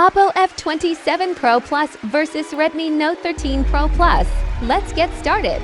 Oppo F27 Pro Plus versus Redmi Note 13 Pro Plus. Let's get started.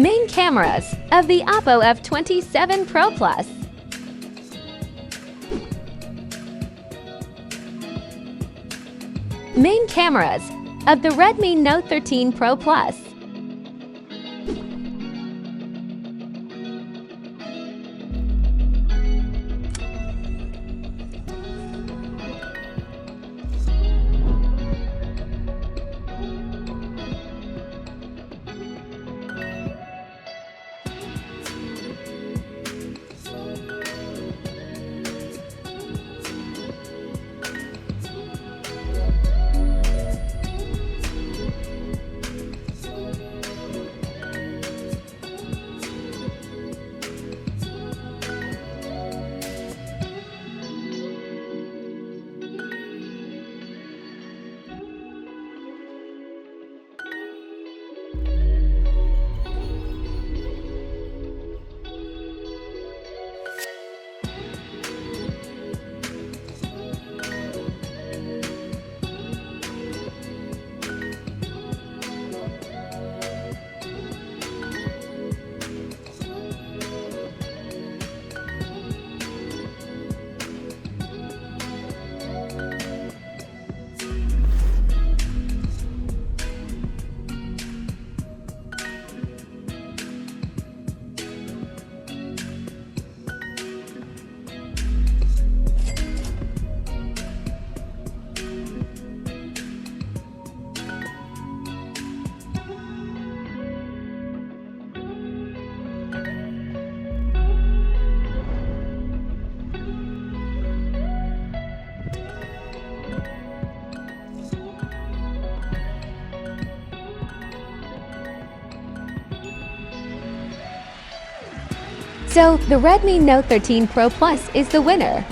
Main cameras of the Oppo F27 Pro Plus. Main cameras of the Redmi Note 13 Pro Plus. So, the Redmi Note 13 Pro Plus is the winner.